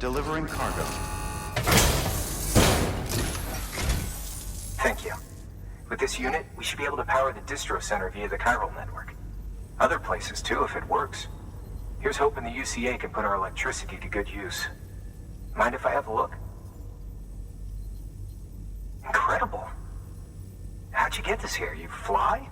Delivering cargo. Thank you. With this unit, we should be able to power the distro center via the chiral network. Other places too, if it works. Here's hoping the UCA can put our electricity to good use. Mind if I have a look? Incredible. How'd you get this here? You fly?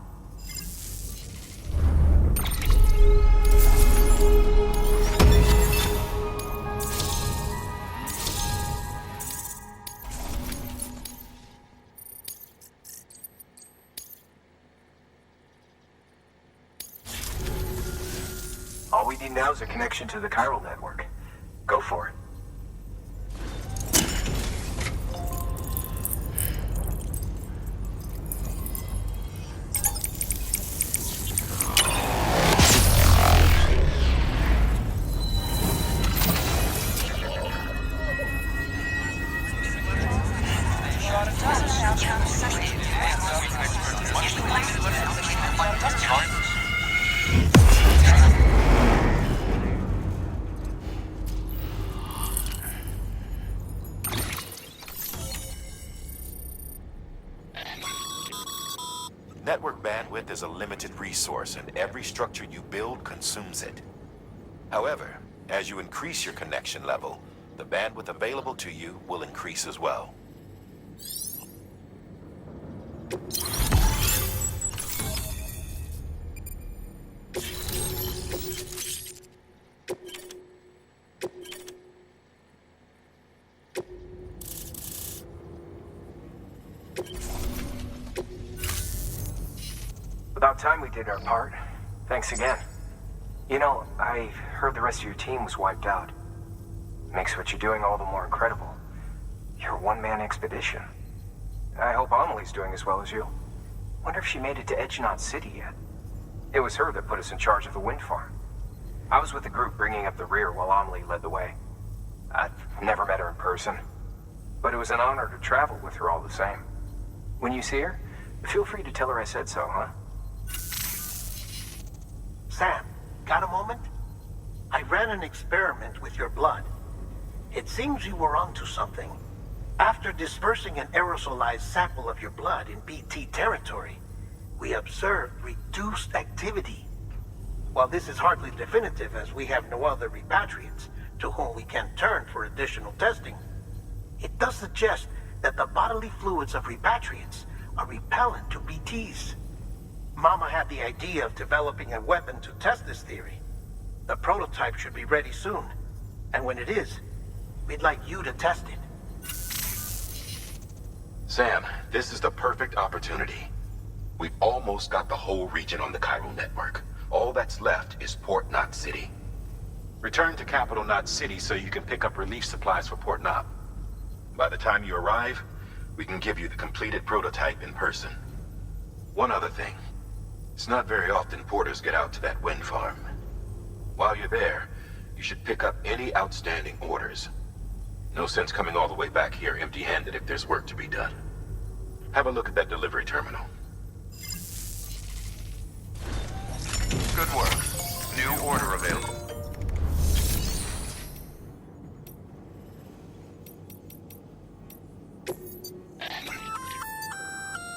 All we need now is a connection to the chiral network. Go for it. Network bandwidth is a limited resource, and every structure you build consumes it. However, as you increase your connection level, the bandwidth available to you will increase as well. About time we did our part. Thanks again. You know, I heard the rest of your team was wiped out. Makes what you're doing all the more incredible. You're a one-man expedition. I hope Amelie's doing as well as you. Wonder if she made it to Edgenot City yet. It was her that put us in charge of the wind farm. I was with the group bringing up the rear while Amelie led the way. I've never met her in person, but it was an honor to travel with her all the same. When you see her, feel free to tell her I said so, huh? Sam, got a moment? I ran an experiment with your blood. It seems you were onto something. After dispersing an aerosolized sample of your blood in BT territory, we observed reduced activity. While this is hardly definitive, as we have no other repatriates to whom we can turn for additional testing, it does suggest that the bodily fluids of repatriates are repellent to BTs. Mama had the idea of developing a weapon to test this theory. The prototype should be ready soon, and when it is, we'd like you to test it. Sam, this is the perfect opportunity. We've almost got the whole region on the chiral network. All that's left is Port Knot City. Return to Capital Knot City so you can pick up relief supplies for Port Knot. By the time you arrive, we can give you the completed prototype in person. One other thing. It's not very often porters get out to that wind farm. While you're there, you should pick up any outstanding orders. No sense coming all the way back here empty-handed if there's work to be done. Have a look at that delivery terminal. Good work. New order available.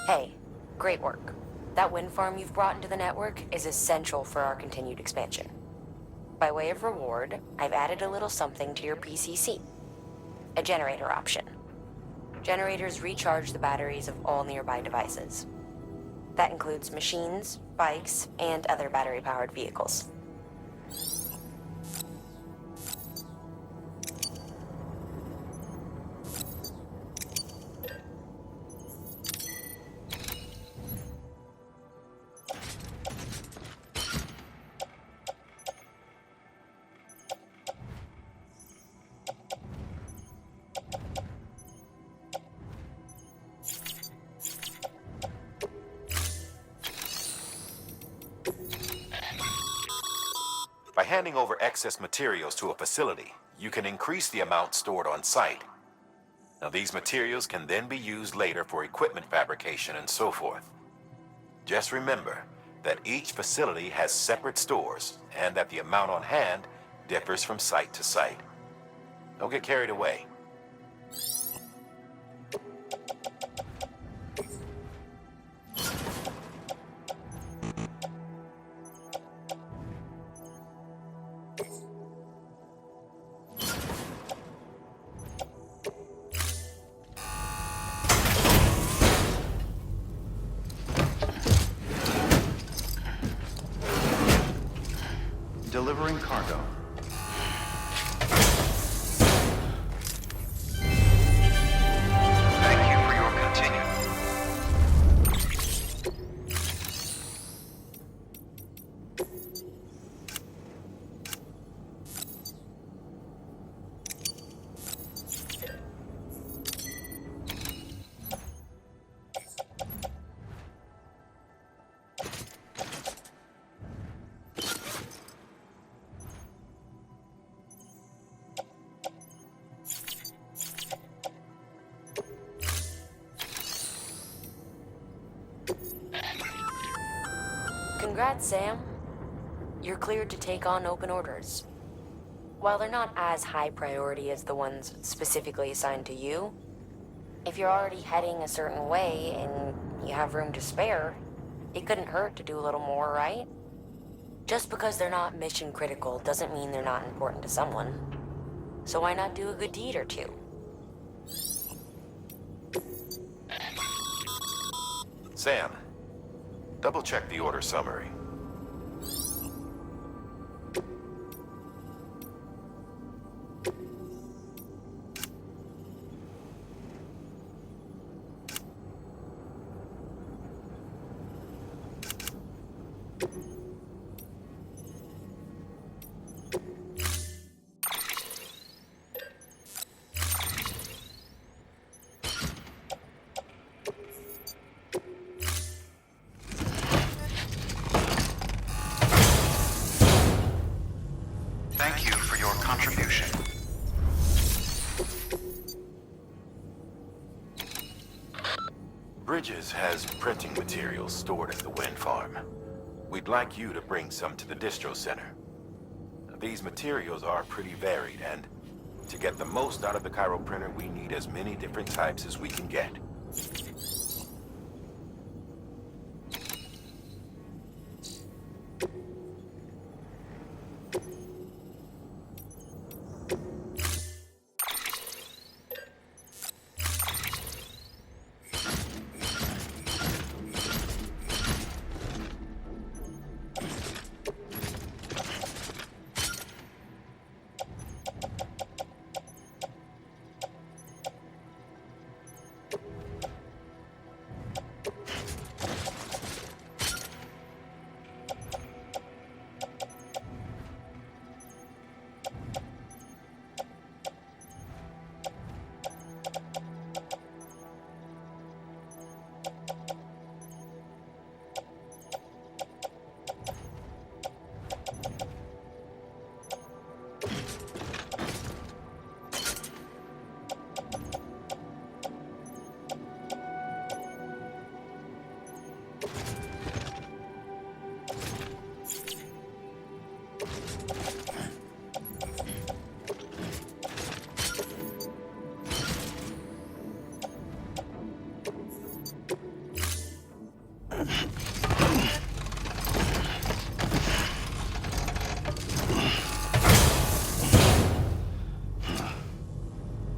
Hey, great work. That wind farm you've brought into the network is essential for our continued expansion. By way of reward, I've added a little something to your PCC. A generator option. Generators recharge the batteries of all nearby devices. That includes machines, bikes, and other battery-powered vehicles. By handing over excess materials to a facility, you can increase the amount stored on site. Now, these materials can then be used later for equipment fabrication and so forth. Just remember that each facility has separate stores and that the amount on hand differs from site to site. Don't get carried away. Delivering cargo. Thank you for your continued. Congrats, Sam. You're cleared to take on open orders. While they're not as high priority as the ones specifically assigned to you, if you're already heading a certain way and you have room to spare, it couldn't hurt to do a little more, right? Just because they're not mission critical doesn't mean they're not important to someone. So why not do a good deed or two? Sam, double-check the order summary. Thank you for your contribution. Bridges has printing materials stored at the wind farm. We'd like you to bring some to the distro center. These materials are pretty varied, and to get the most out of the Chiral printer, we need as many different types as we can get.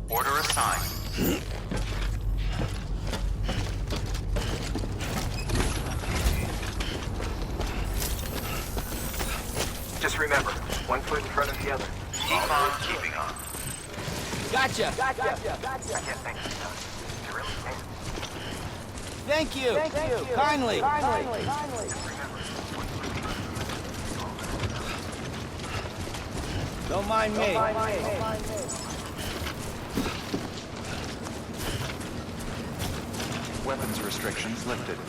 Order assigned. Just remember, one foot in front of the other. Keep on keeping on. Gotcha. I can't thank you enough. I really can't. Thank you. Kindly. Don't mind me. Weapons restrictions lifted.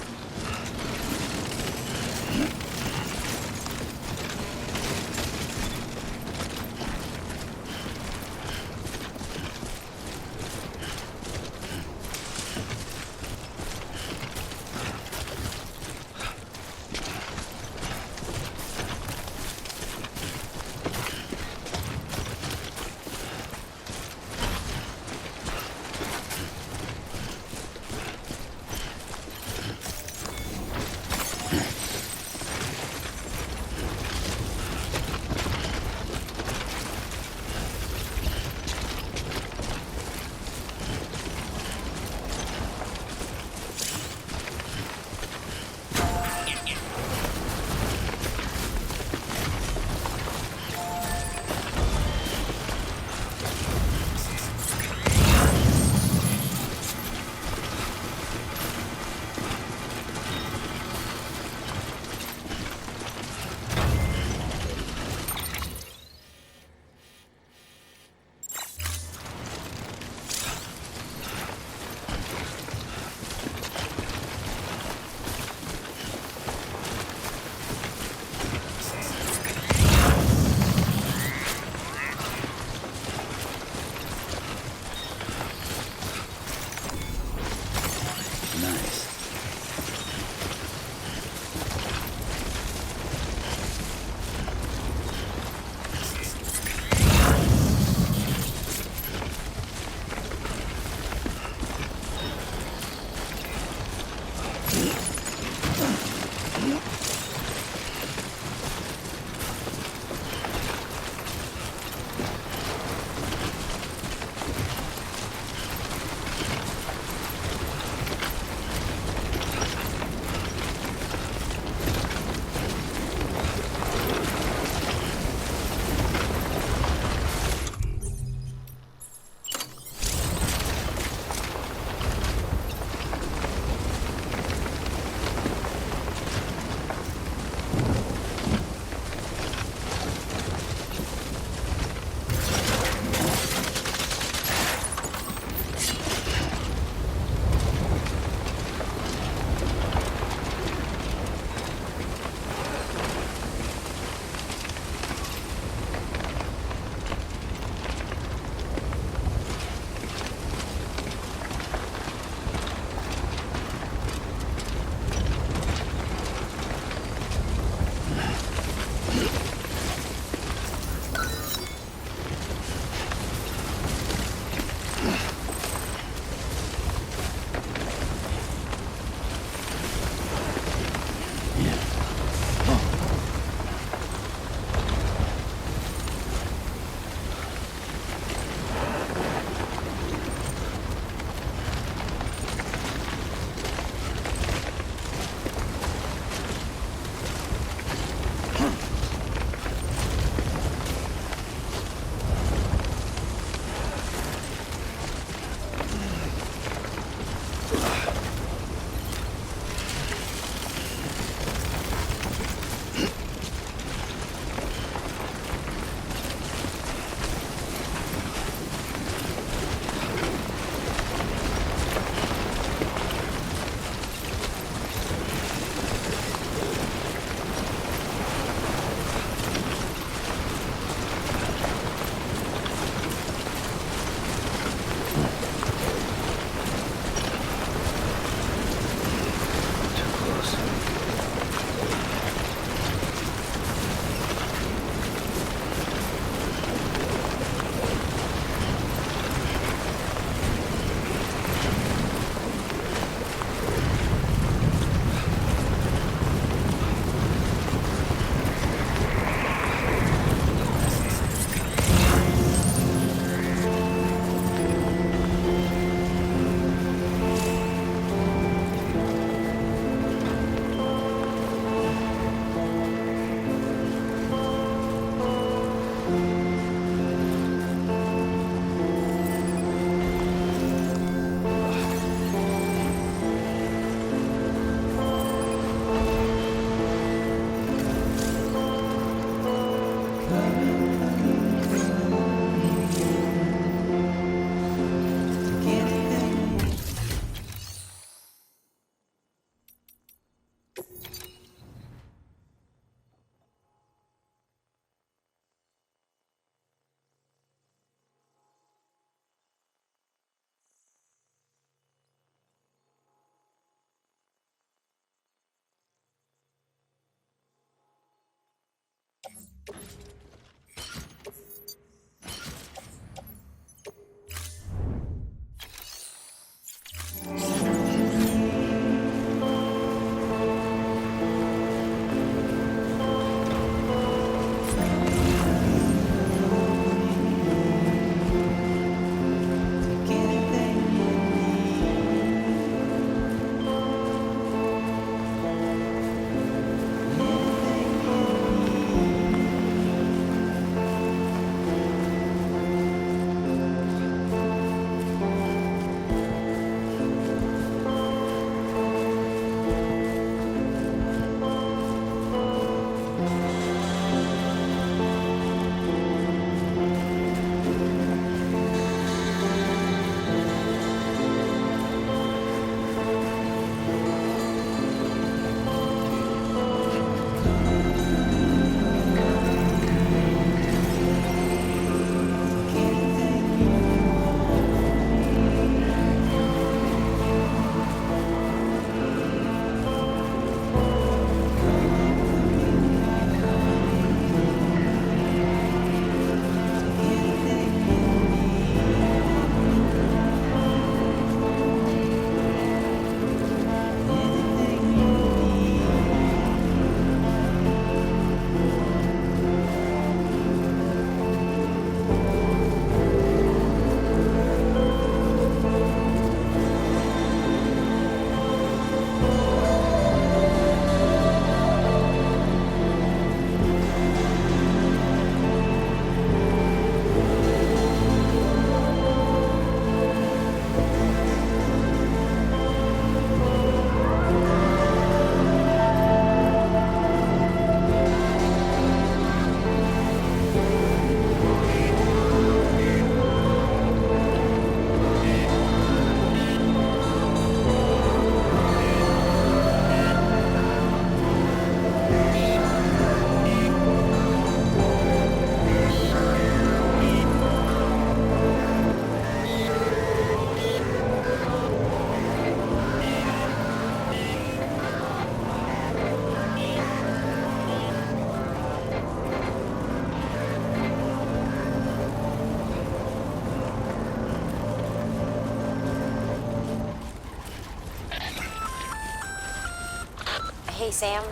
Hey, Sam.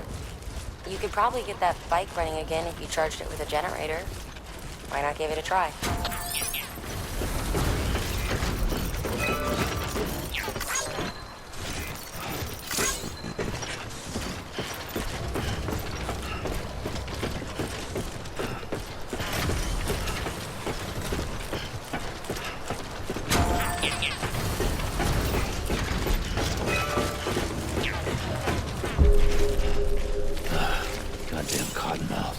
You could probably get that bike running again if you charged it with a generator. Why not give it a try? Goddamn cottonmouth.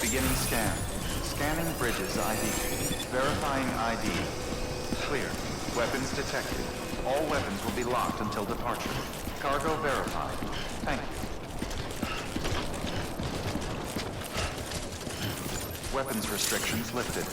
Beginning scan. Scanning bridges ID. Verifying ID. Clear. Weapons detected. All weapons will be locked until departure. Cargo verified. Thank you. Weapons restrictions lifted.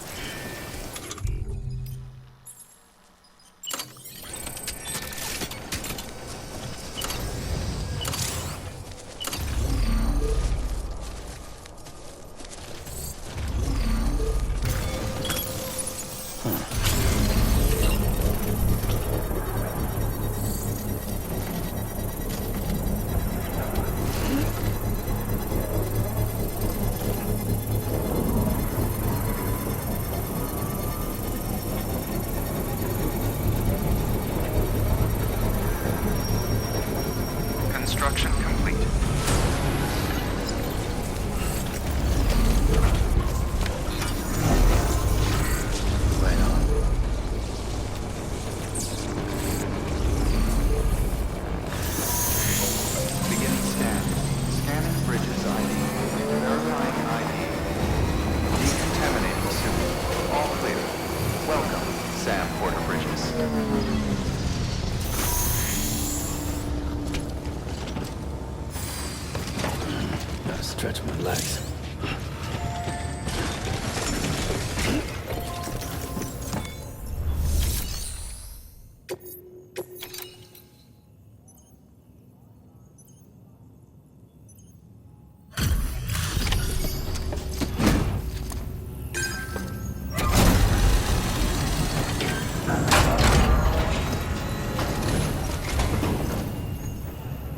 Relax.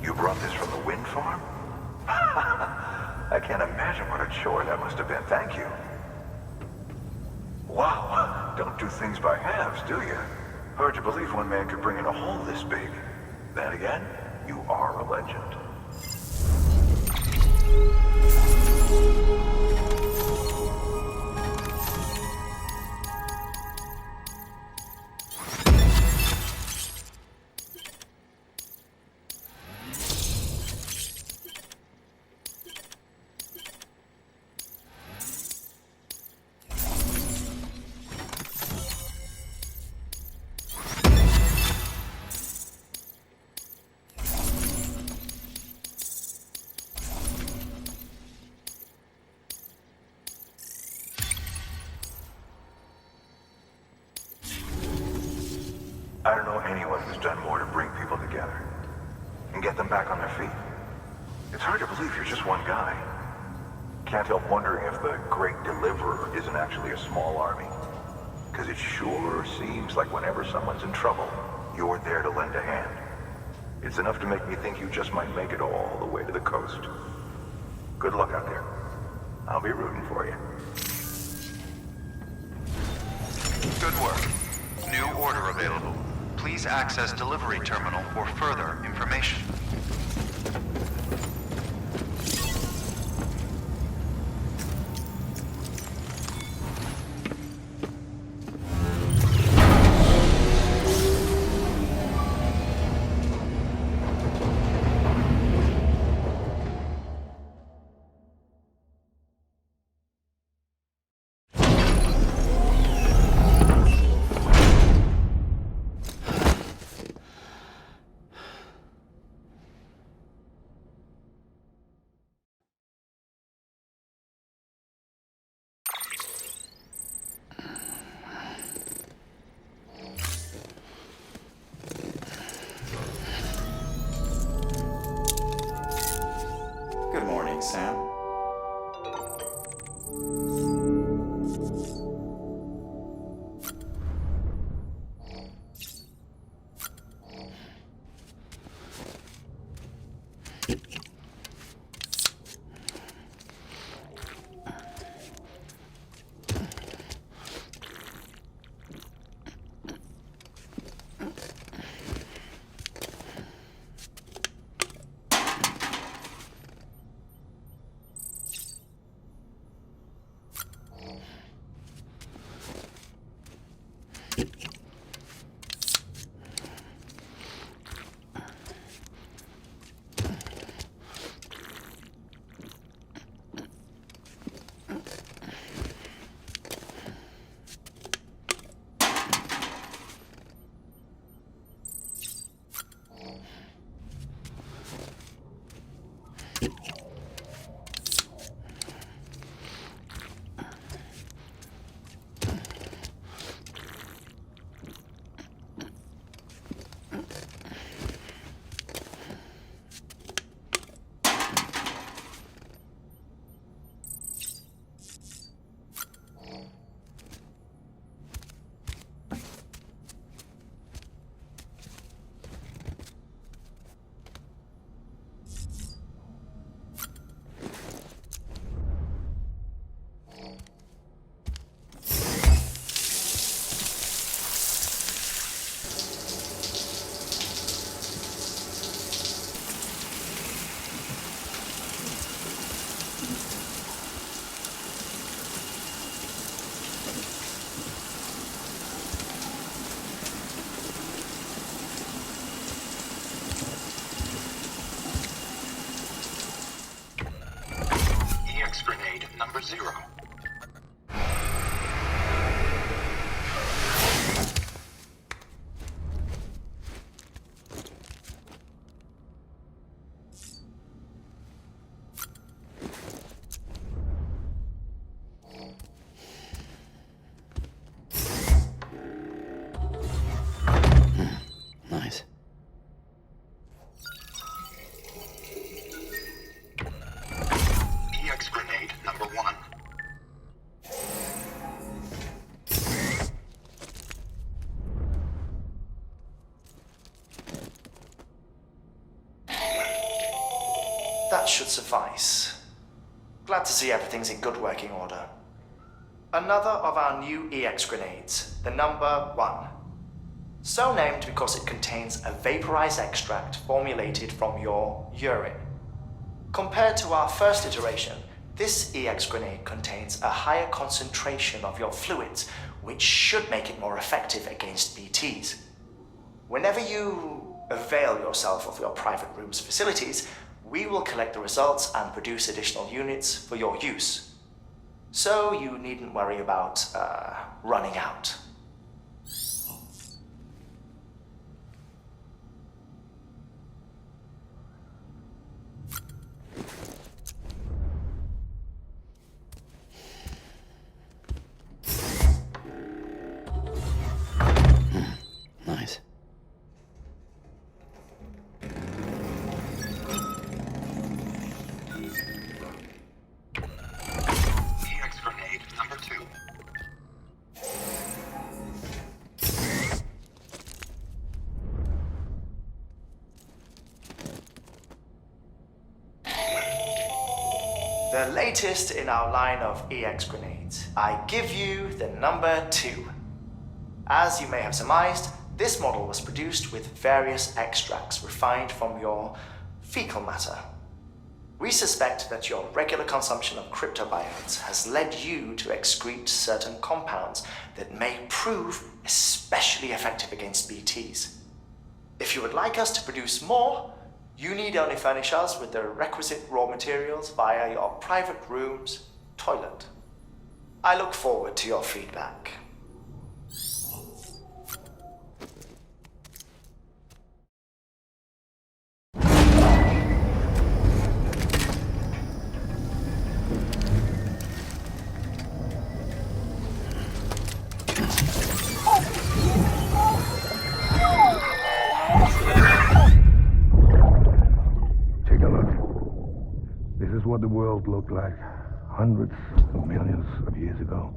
You brought this from the wind farm? I can't imagine what a chore that must have been. Thank you. Wow, don't do things by halves, do you? Hard to believe one man could bring in a hole this big. Then again, you are a legend. I don't know anyone who's done more to bring people together and get them back on their feet. It's hard to believe you're just one guy. Can't help wondering if the Great Deliverer isn't actually a small army. Because it sure seems like whenever someone's in trouble, you're there to lend a hand. It's enough to make me think you just might make it all the way to the coast. Good luck out there. I'll be rooting for you. Good work. New order available. Please access delivery terminal for further information. Good morning, Sam. That should suffice. Glad to see everything's in good working order. Another of our new EX grenades, the number 1. So named because it contains a vaporized extract formulated from your urine. Compared to our first iteration, this EX grenade contains a higher concentration of your fluids, which should make it more effective against BTs. Whenever you avail yourself of your private room's facilities, we will collect the results and produce additional units for your use. So you needn't worry about, running out. Nice. EX grenade number 2. The latest in our line of EX grenades. I give you the number 2. As you may have surmised, this model was produced with various extracts refined from your fecal matter. We suspect that your regular consumption of cryptobiotes has led you to excrete certain compounds that may prove especially effective against BTs. If you would like us to produce more, you need only furnish us with the requisite raw materials via your private room's toilet. I look forward to your feedback. Take a look. This is what the world looked like hundreds of millions of years ago.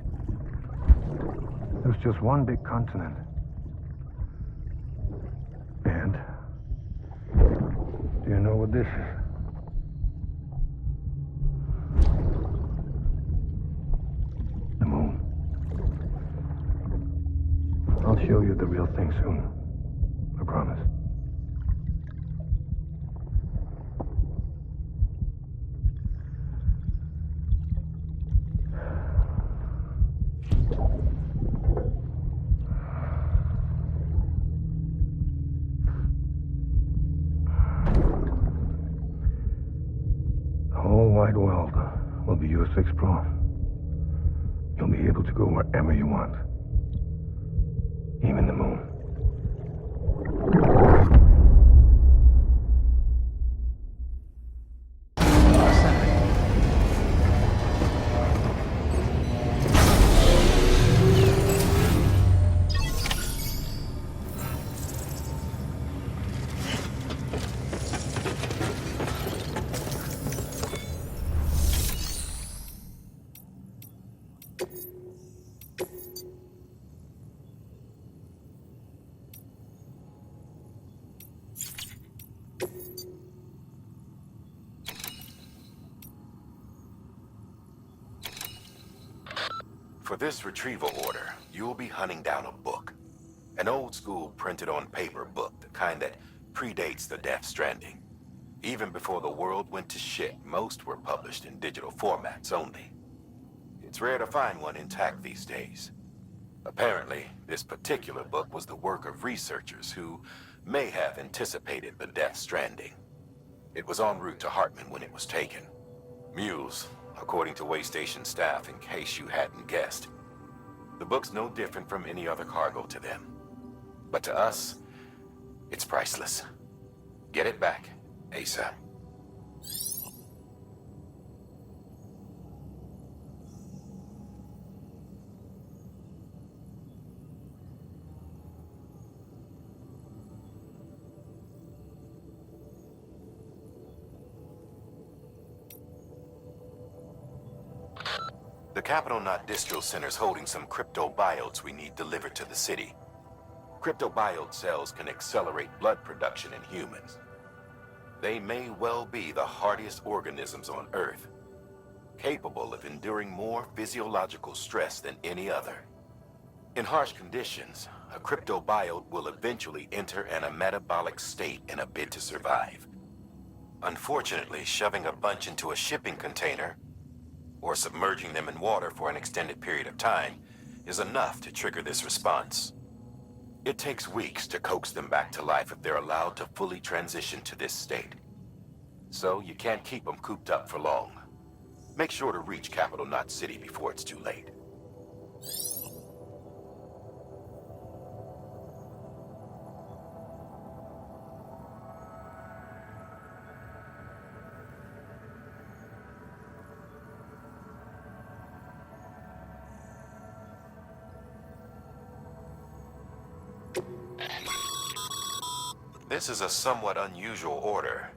It was just one big continent. And do you know what this is? The moon. I'll show you the real thing soon. I promise. The whole wide world will be yours to explore. You'll be able to go wherever you want. Even the moon. For this retrieval order, you'll be hunting down a book. An old-school printed-on-paper book, the kind that predates the Death Stranding. Even before the world went to shit, most were published in digital formats only. It's rare to find one intact these days. Apparently, this particular book was the work of researchers who may have anticipated the Death Stranding. It was en route to Hartman when it was taken. Mules, according to Waystation staff, in case you hadn't guessed. The book's no different from any other cargo to them. But to us, it's priceless. Get it back, ASAP. The Capital Knot Distro Center's holding some cryptobiotes we need delivered to the city. Cryptobiote cells can accelerate blood production in humans. they may well be the hardiest organisms on Earth, capable of enduring more physiological stress than any other. In harsh conditions, a cryptobiote will eventually enter an metabolic state in a bid to survive. Unfortunately, shoving a bunch into a shipping container or submerging them in water for an extended period of time is enough to trigger this response. It takes weeks to coax them back to life if they're allowed to fully transition to this state. So you can't keep them cooped up for long. Make sure to reach Capital Knot City before it's too late. This is a somewhat unusual order.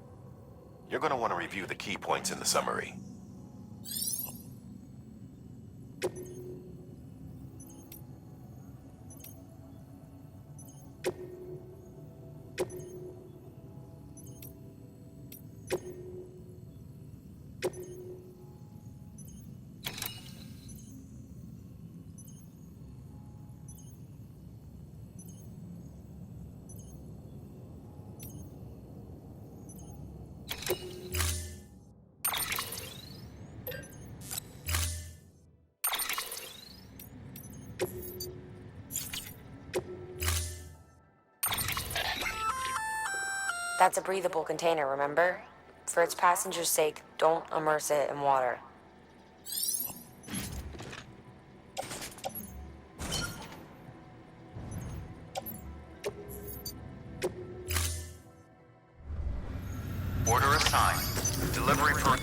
You're going to want to review the key points in the summary. That's a breathable container, remember? For its passengers' sake, don't immerse it in water. Order assigned. Delivery for...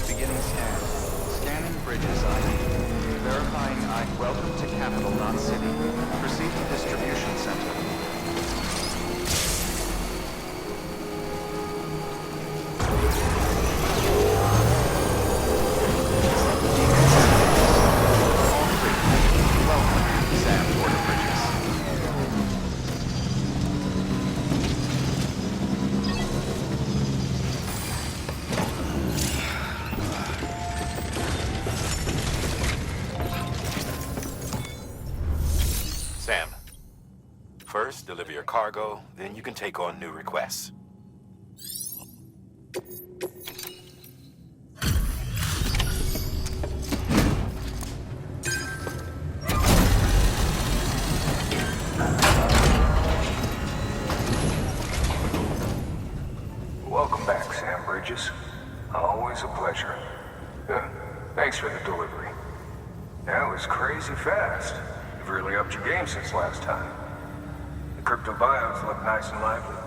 Beginning scan. Scanning bridges ID. Verifying ID. Welcome to Capital, not City. Proceed to distribution center. All clear. Welcome, Sam Porter Bridges. Sam, first deliver your cargo, then you can take on new requests. Welcome back, Sam Bridges. Always a pleasure. Thanks for the delivery. That was crazy fast. You've really upped your game since last time. The crypto bios look nice and lively.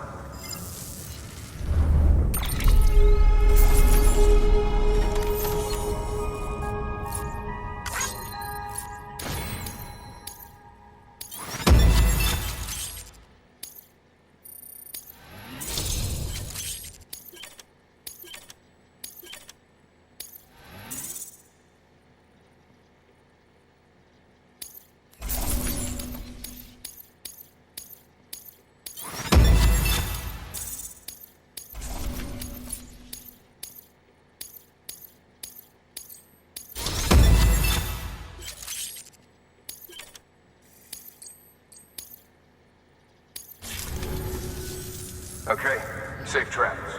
Okay, safe travels.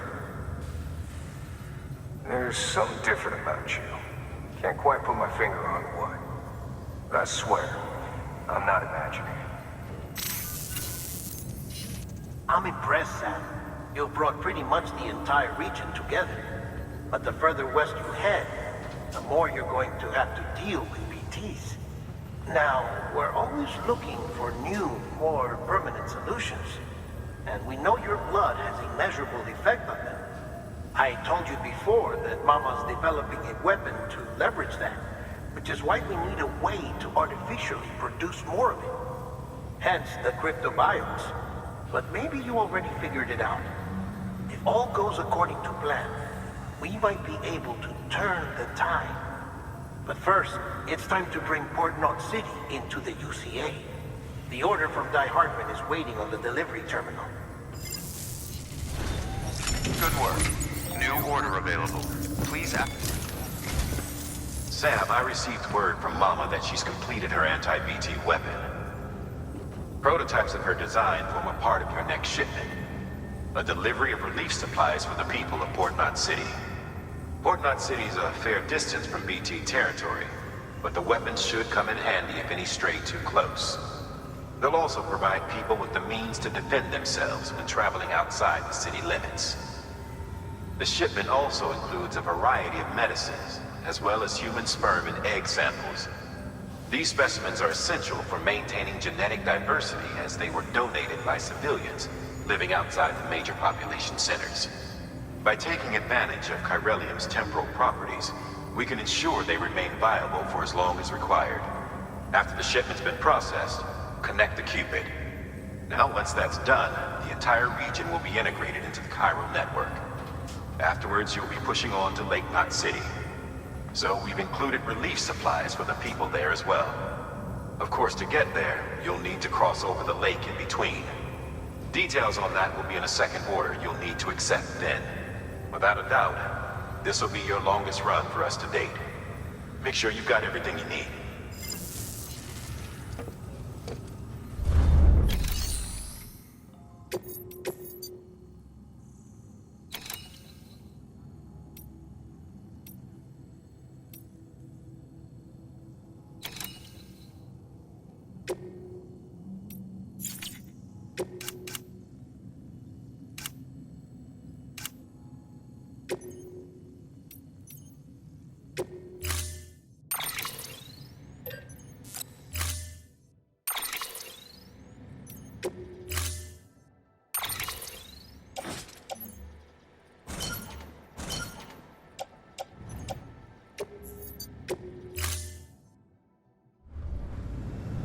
There's something different about you. Can't quite put my finger on what. But I swear, I'm not imagining it. I'm impressed, Sam. You brought pretty much the entire region together. But the further west you head, the more you're going to have to deal with BTs. Now, we're always looking for new, more permanent solutions. And we know your blood has a measurable effect on them. I told you before that Mama's developing a weapon to leverage that, which is why we need a way to artificially produce more of it. Hence the cryptobiotes. But maybe you already figured it out. If all goes according to plan, we might be able to turn the tide. But first, it's time to bring Port Knot City into the UCA. The order from Die Hardman is waiting on the delivery terminal. Good work. New order available. Please Sam, I received word from Mama that she's completed her anti-BT weapon. Prototypes of her design form a part of your next shipment. A delivery of relief supplies for the people of Port Knot City. Port Knot City is a fair distance from BT territory, but the weapons should come in handy if any stray too close. They'll also provide people with the means to defend themselves when traveling outside the city limits. The shipment also includes a variety of medicines, as well as human sperm and egg samples. These specimens are essential for maintaining genetic diversity as they were donated by civilians living outside the major population centers. By taking advantage of chiralium's temporal properties, we can ensure they remain viable for as long as required. After the shipment's been processed, connect the Cupid. Now, once that's done, the entire region will be integrated into the chiral network. Afterwards, you'll be pushing on to Lake Knot City. So we've included relief supplies for the people there as well. Of course, to get there, you'll need to cross over the lake in between. Details on that will be in a second order you'll need to accept then. Without a doubt, this will be your longest run for us to date. Make sure you've got everything you need.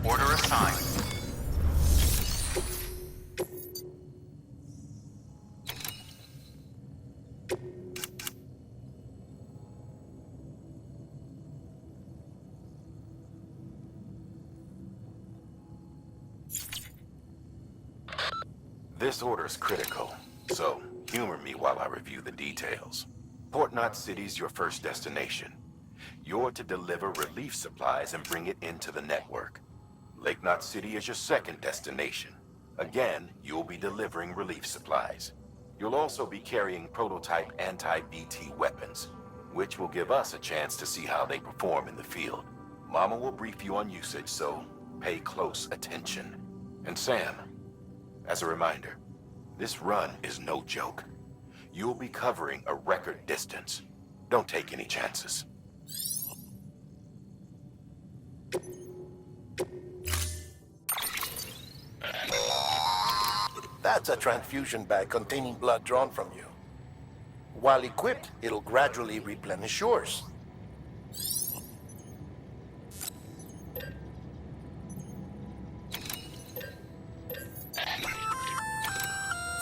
Order assigned. This order is critical, so humor me while I review the details. Port Knot City's your first destination. You're to deliver relief supplies and bring it into the network. Lake Knot City is your second destination. Again, you'll be delivering relief supplies. You'll also be carrying prototype anti-BT weapons, which will give us a chance to see how they perform in the field. Mama will brief you on usage, so pay close attention. And Sam, as a reminder, this run is no joke. You'll be covering a record distance. Don't take any chances. That's a transfusion bag containing blood drawn from you. While equipped, it'll gradually replenish yours.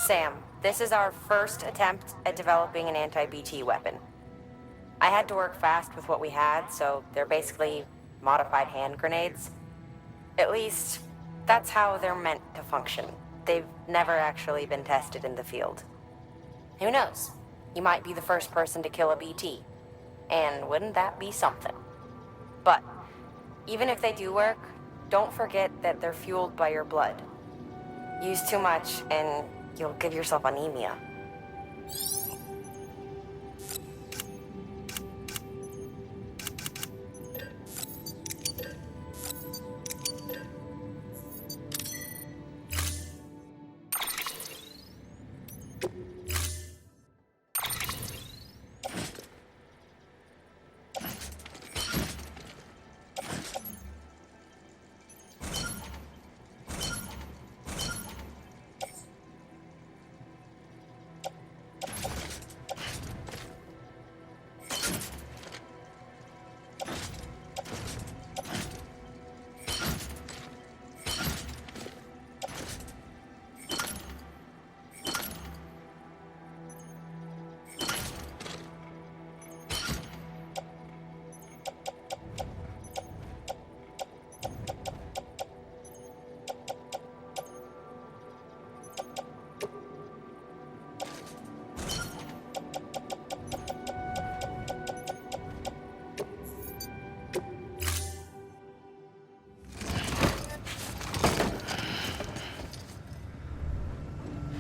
Sam, this is our first attempt at developing an anti-BT weapon. I had to work fast with what we had, so they're basically modified hand grenades. At least, that's how they're meant to function. They've never actually been tested in the field. Who knows? You might be the first person to kill a BT. And wouldn't that be something? But, even if they do work, don't forget that they're fueled by your blood. Use too much, and you'll give yourself anemia.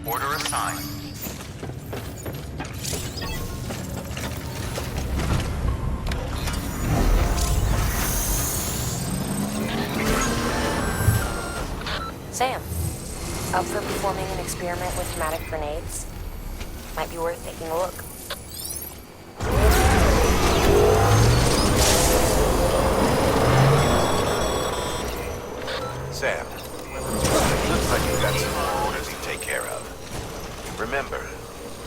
Order assigned. Sam, up for performing an experiment with pneumatic grenades? Might be worth taking a look. Sam, looks like you've got some more orders to take care of. Remember,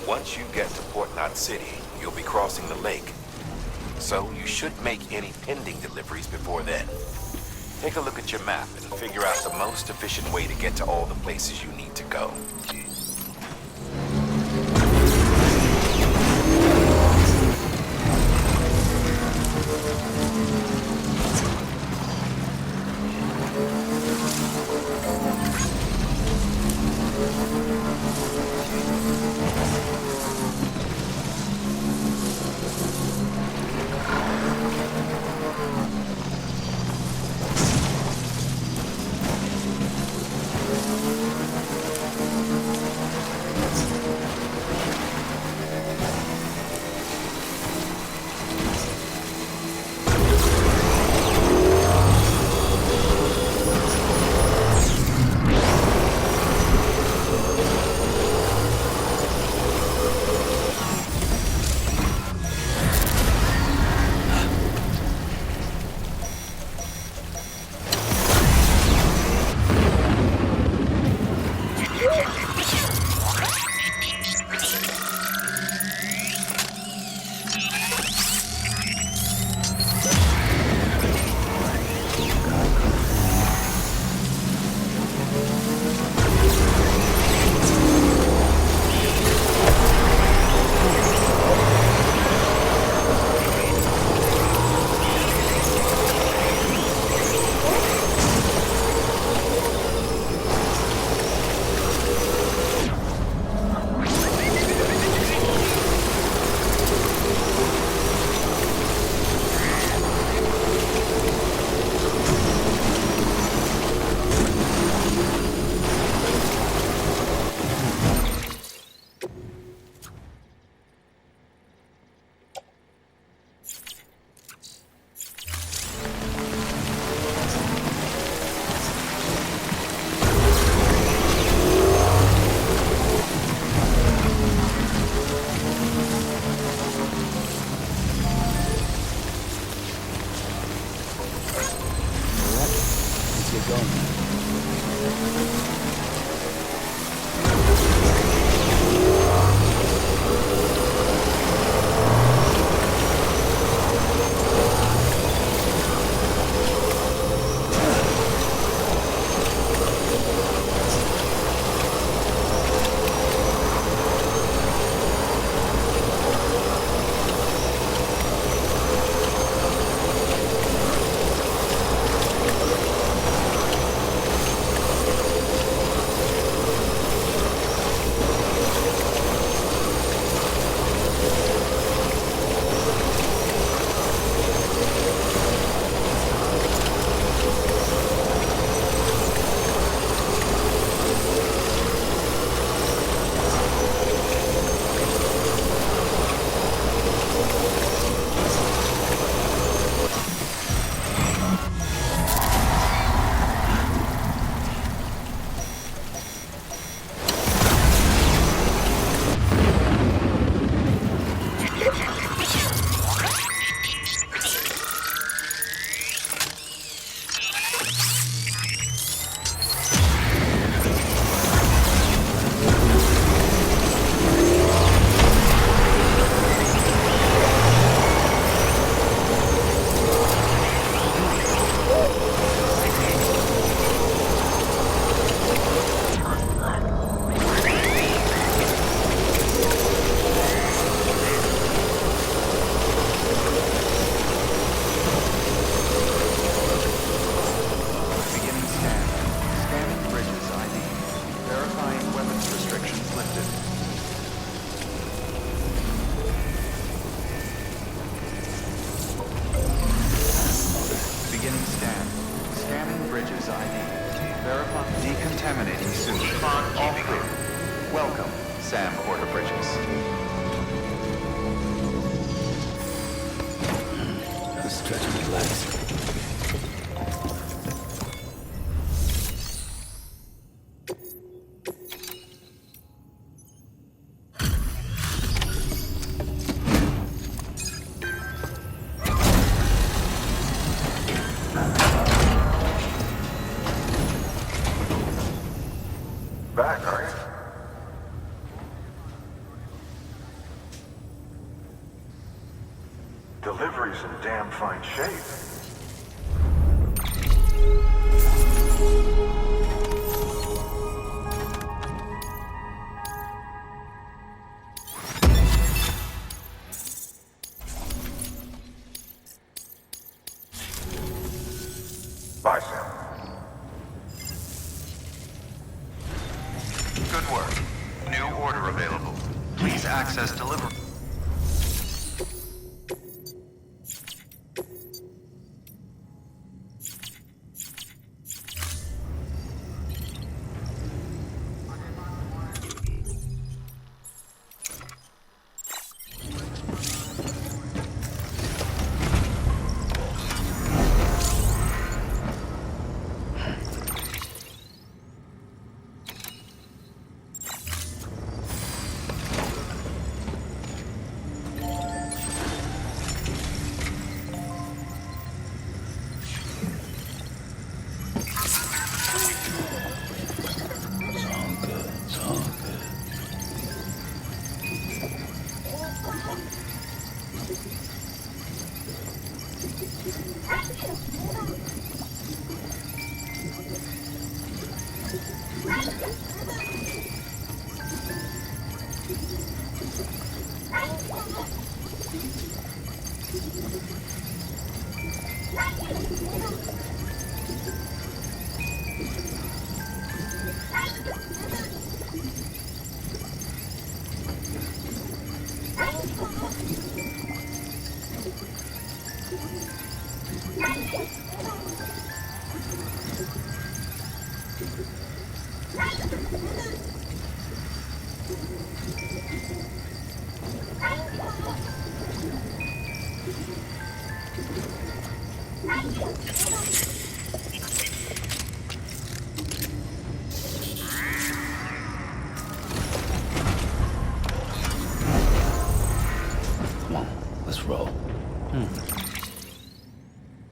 once you get to Port Knot City, you'll be crossing the lake. So you should make any pending deliveries before then. Take a look at your map and figure out the most efficient way to get to all the places you need to go. Verify decontaminating soon. All clear. Welcome, Sam Porter-Bridges. Stretch my legs. Back, are you? Delivery's in damn fine shape. Bye, Sam. Good work. New order available. Please access delivery.